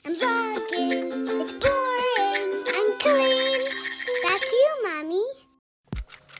I'm vlogging. It's boring. I'm clean. That's you, Mommy.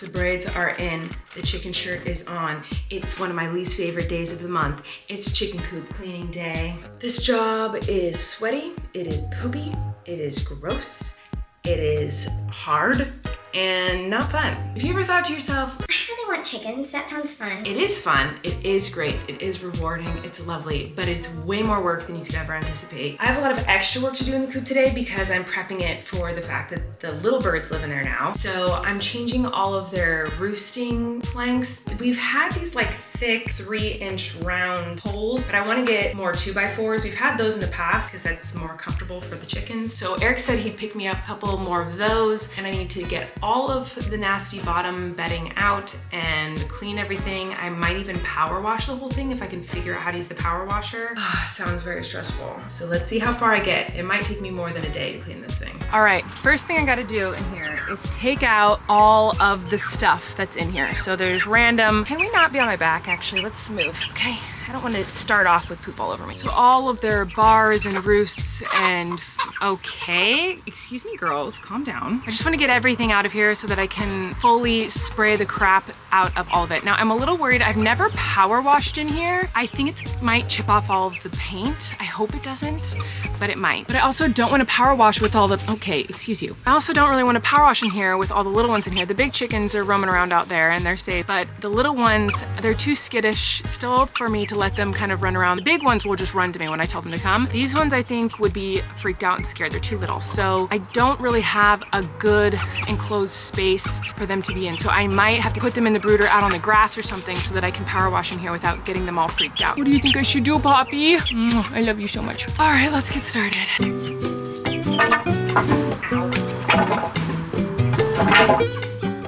The braids are in, the chicken shirt is on. It's one of my least favorite days of the month. It's chicken coop cleaning day. This job is sweaty, it is poopy, it is gross, it is hard, and not fun. Have you ever thought to yourself, I really want chickens. That sounds fun. it is fun, it is great, it is rewarding, it's lovely, but it's way more work than you could ever anticipate. I have a lot of extra work to do in the coop today because I'm prepping it for the fact that the little birds live in there now. So I'm changing all of their roosting planks. We've had these like thick 3-inch round poles, but I want to get more 2x4s. We've had those in the past because that's more comfortable for the chickens. So Eric said he'd pick me up a couple more of those, and I need to get all of the nasty bottom bedding out and clean everything. I might even power wash the whole thing if I can figure out how to use the power washer. Sounds very stressful. So let's see how far I get. It might take me more than a day to clean this thing. All right, first thing I gotta do in here is take out all of the stuff that's in here. So there's random, can we not be on my back actually? Let's move, okay? I don't want to start off with poop all over me. So all of their bars and roosts and, okay, excuse me girls, calm down. I just want to get everything out of here so that I can fully spray the crap out of all of it. Now I'm a little worried, I've never power washed in here. I think it might chip off all of the paint. I hope it doesn't, but it might. But I also don't want to power wash with all the, okay, excuse you. I also don't really want to power wash in here with all the little ones in here. The big chickens are roaming around out there and they're safe, but the little ones, they're too skittish still for me to let them kind of run around. The big ones will just run to me when I tell them to come. These ones I think would be freaked out and scared. They're too little. So I don't really have a good enclosed space for them to be in. So I might have to put them in the brooder out on the grass or something so that I can power wash in here without getting them all freaked out. What do you think I should do, Poppy? I love you so much. All right, let's get started.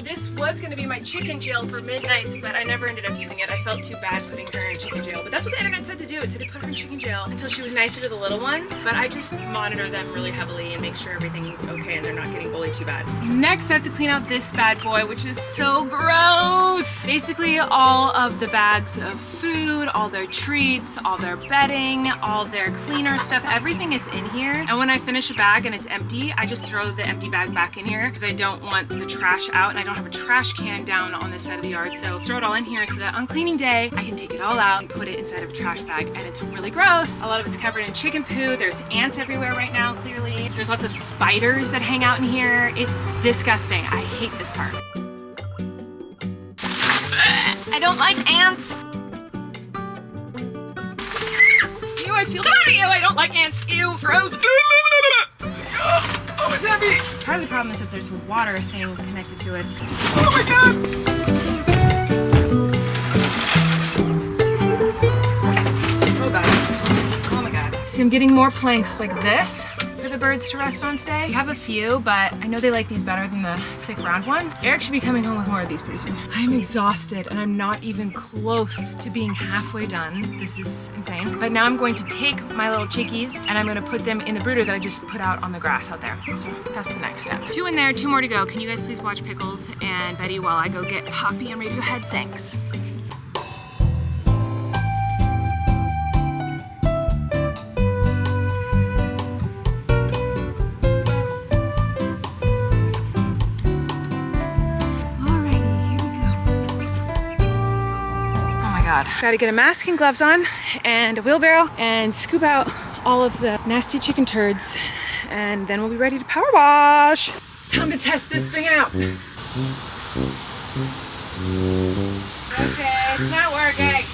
This was gonna be my chicken jail for midnights, but I never ended up using it. I felt too bad putting her in chicken jail, but that's what the internet said to do. It said to put her in chicken jail until she was nicer to the little ones, but I just monitor them really heavily and make sure everything's okay and they're not getting bullied too bad. Next, I have to clean out this bad boy, which is so gross. Basically, all of the bags of food, all their treats, all their bedding, all their cleaner stuff, everything is in here. And when I finish a bag and it's empty, I just throw the empty bag back in here because I don't want the trash out and I don't have a trash can down on this side of the yard. So throw it all in here so that on cleaning day, I can take it all out and put it inside of a trash bag, and it's really gross. A lot of it's covered in chicken poo. There's ants everywhere right now, clearly. There's lots of spiders that hang out in here. It's disgusting. I hate this part. I don't like ants. Ew, I feel bad. Ew, I don't like ants. Ew, gross. Oh, it's heavy. Part of the problem is that there's a water thing connected to it. Oh my god. See, I'm getting more planks like this for the birds to rest on today. We have a few, but I know they like these better than the thick round ones. Eric should be coming home with more of these pretty soon. I'm exhausted and I'm not even close to being halfway done. This is insane. But now I'm going to take my little chickies and I'm gonna put them in the brooder that I just put out on the grass out there. So that's the next step. 2 in there, 2 more to go. Can you guys please watch Pickles and Betty while I go get Poppy and Radiohead? Thanks. Gotta get a mask and gloves on and a wheelbarrow and scoop out all of the nasty chicken turds, and then we'll be ready to power wash. Time to test this thing out. Okay, it's not working.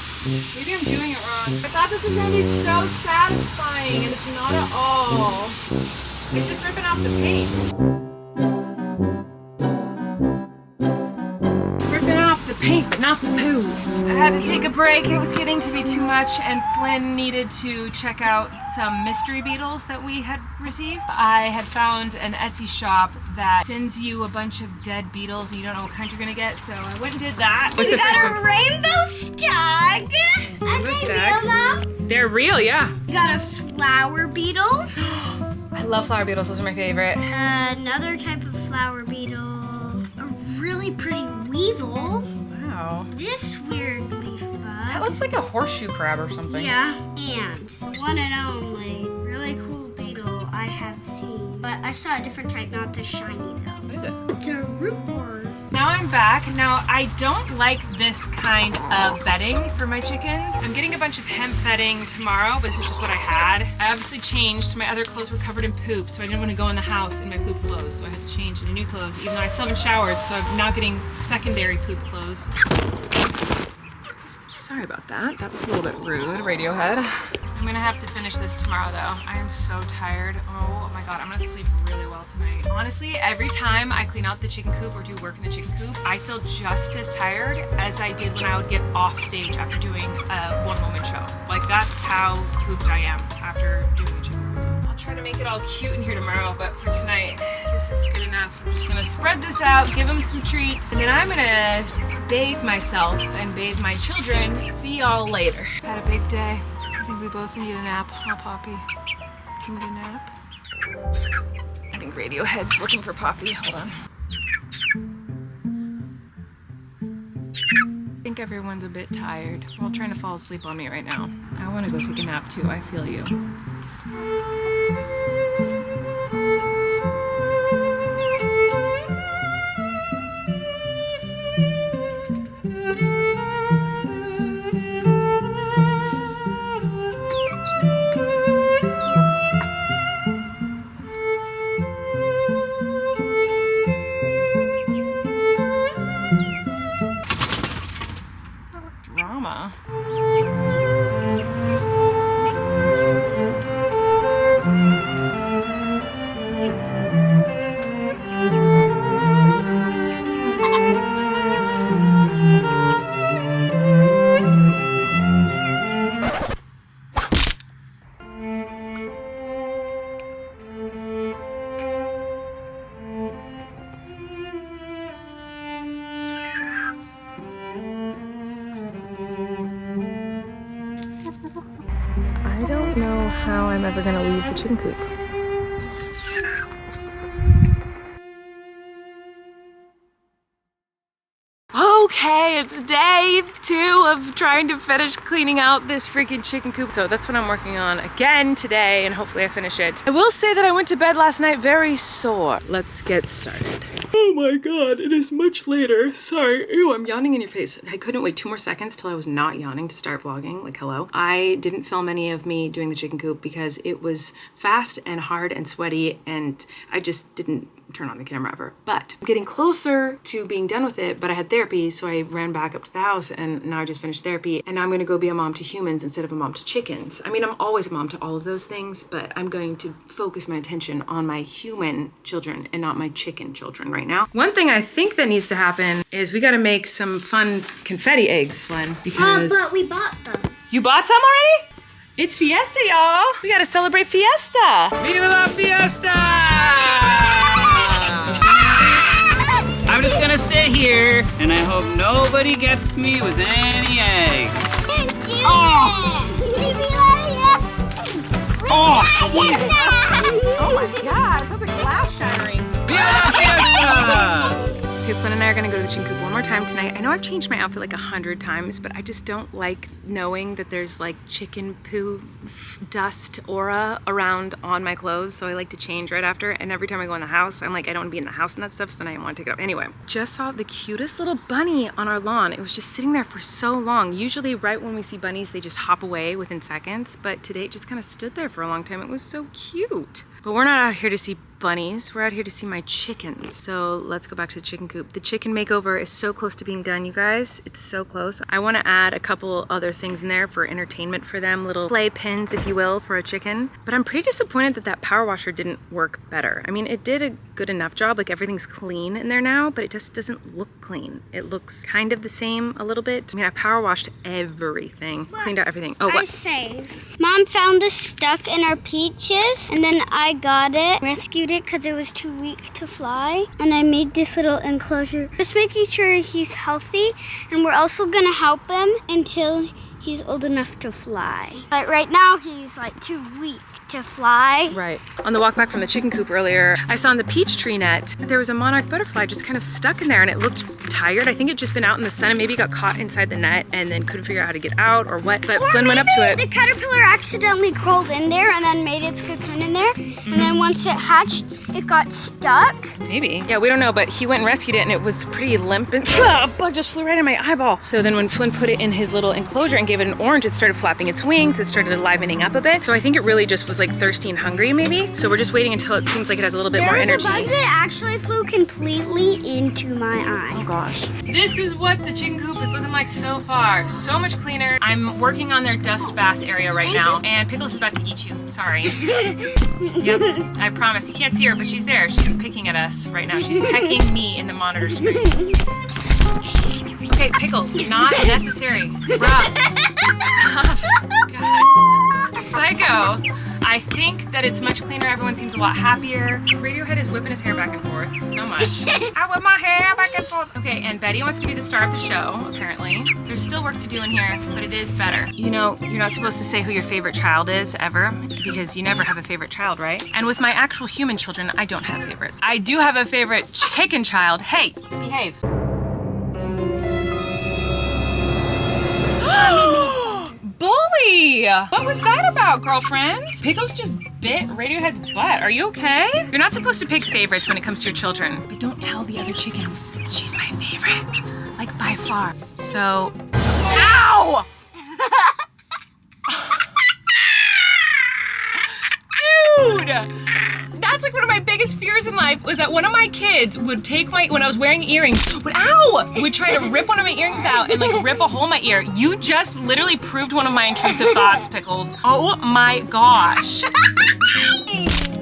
Maybe I'm doing it wrong. I thought this was gonna be so satisfying, and it's not at all. It's just ripping off the paint. Paint, but not the poo. I had to take a break. It was getting to be too much, and Flynn needed to check out some mystery beetles that we had received. I had found an Etsy shop that sends you a bunch of dead beetles and you don't know what kind you're gonna get, so I went and did that. We got a rainbow stag. Rainbow stag. Real now. They're real, yeah. We got a flower beetle. I love flower beetles, those are my favorite. Another type of flower beetle. A really pretty weevil. Wow. This weird leaf bug. That looks like a horseshoe crab or something. Yeah, and one and only really cool beetle. but I saw a different type, not the shiny though. What is it? It's a root board. Now I'm back. Now I don't like this kind of bedding for my chickens. I'm getting a bunch of hemp bedding tomorrow, but this is just what I had. I obviously changed. My other clothes were covered in poop, so I didn't want to go in the house in my poop clothes, so I had to change into new clothes, even though I still haven't showered, so I'm now getting secondary poop clothes. Sorry about that. That was a little bit rude, Radiohead. I'm gonna have to finish this tomorrow though. I am so tired. Oh my God, I'm gonna sleep really well tonight. Honestly, every time I clean out the chicken coop or do work in the chicken coop, I feel just as tired as I did when I would get off stage after doing a one-woman show. Like that's how pooped I am after doing the chicken coop. I'll try to make it all cute in here tomorrow, but for tonight, this is good enough. I'm just gonna spread this out, give them some treats, and then I'm gonna bathe myself and bathe my children. See y'all later. Had a big day. I think we both need a nap, huh, Poppy? Can we get a nap? I think Radiohead's looking for Poppy. Hold on. I think everyone's a bit tired. We're all trying to fall asleep on me right now. I want to go take a nap too. I feel you. Drama. I don't know how I'm ever gonna leave the chicken coop. Okay, it's day 2 of trying to finish cleaning out this freaking chicken coop. So that's what I'm working on again today, and hopefully I finish it. I will say that I went to bed last night very sore. Let's get started. Oh my God, it is much later. Sorry. Ew, I'm yawning in your face. I couldn't wait 2 more seconds till I was not yawning to start vlogging. Like, hello. I didn't film any of me doing the chicken coop because it was fast and hard and sweaty, and I just didn't turn on the camera ever. But I'm getting closer to being done with it, but I had therapy, so I ran back up to the house, and now I just finished therapy, and now I'm gonna go be a mom to humans instead of a mom to chickens. I mean, I'm always a mom to all of those things, but I'm going to focus my attention on my human children and not my chicken children right now. One thing I think that needs to happen is we gotta make some fun confetti eggs, Flynn, because... but we bought them. You bought some already? It's Fiesta, y'all. We gotta celebrate Fiesta. Viva la Fiesta! I'm just gonna sit here, and I hope nobody gets me with any eggs. Can't do it. Oh, Oh my God, it's like glass shattering. Viva la Fiesta! Okay, Flynn and I are gonna go to the chicken coop one more time tonight. I know I've changed my outfit like 100 times, but I just don't like knowing that there's like chicken poo dust aura around on my clothes, so I like to change right after, and every time I go in the house, I'm like, I don't wanna be in the house and that stuff, so then I wanna take it off. Anyway, just saw the cutest little bunny on our lawn. It was just sitting there for so long. Usually right when we see bunnies, they just hop away within seconds, but today it just kind of stood there for a long time. It was so cute. But we're not out here to see bunnies, we're out here to see my chickens. So let's go back to the chicken coop. The chicken makeover is so close to being done, you guys. It's so close. I want to add a couple other things in there for entertainment for them, little play pins, if you will, for a chicken. But I'm pretty disappointed that that power washer didn't work better. I mean, it did a good enough job, like everything's clean in there now, but it just doesn't look clean. It looks kind of the same a little bit. I mean, I power washed everything, cleaned out everything. Oh, I what? saved. Mom found this stuck in our peaches, and then I got it, rescued it because it was too weak to fly, and I made this little enclosure, just making sure he's healthy, and we're also gonna help him until he's old enough to fly. But right now he's like too weak to fly. Right. On the walk back from the chicken coop earlier, I saw on the peach tree net that there was a monarch butterfly just kind of stuck in there, and it looked tired. I think it just been out in the sun and maybe got caught inside the net and then couldn't figure out how to get out or what. But Or Flynn went up to maybe it. the caterpillar accidentally crawled in there and then made its cocoon in there. And then once it hatched, it got stuck. Maybe. Yeah, we don't know, but he went and rescued it and it was pretty limp and a bug just flew right in my eyeball. So then when Flynn put it in his little enclosure and gave it an orange, it started flapping its wings, it started livening up a bit. So I think it really just was like thirsty and hungry maybe. So we're just waiting until it seems like it has a little bit more There was energy. a bug that actually flew completely into my eye. Oh gosh. This is what the chicken coop is looking like so far. So much cleaner. I'm working on their dust bath area right now, and Pickles is about to eat you. Sorry. Yep, I promise. You can't see her, but she's there. She's picking at us right now. She's pecking me in the monitor screen. Okay, Pickles, not necessary. Rob, stop. God. Psycho. I think that it's much cleaner. Everyone seems a lot happier. Radiohead is whipping his hair back and forth so much. I whip my hair back and forth. Okay, and Betty wants to be the star of the show, apparently. There's still work to do in here, but it is better. You know, you're not supposed to say who your favorite child is ever, because you never have a favorite child, right? And with my actual human children, I don't have favorites. I do have a favorite chicken child. Hey, behave. Bully! What was that about, girlfriend? Pickles just bit Radiohead's butt. Are you okay? You're not supposed to pick favorites when it comes to your children, but don't tell the other chickens that she's my favorite. Like, by far. So... Ow! Dude! That's like one of my biggest fears in life, was that one of my kids would take when I was wearing earrings, would try to rip one of my earrings out and like rip a hole in my ear. You just literally proved one of my intrusive thoughts, Pickles. Oh my gosh.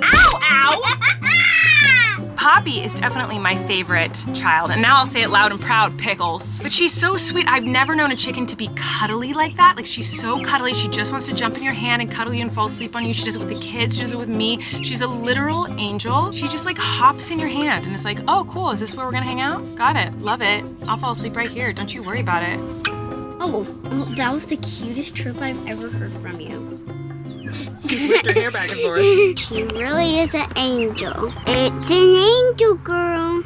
Ow, ow. Poppy is definitely my favorite child, and now I'll say it loud and proud, Pickles. But she's so sweet. I've never known a chicken to be cuddly like that. Like, she's so cuddly. She just wants to jump in your hand and cuddle you and fall asleep on you. She does it with the kids. She does it with me. She's a literal angel. She just like hops in your hand and is like, oh, cool. Is this where we're gonna hang out? Got it. Love it. I'll fall asleep right here. Don't you worry about it. Oh, that was the cutest chirp I've ever heard from you. Just whipped her hair back and forth. She really is an angel. It's an angel, girl.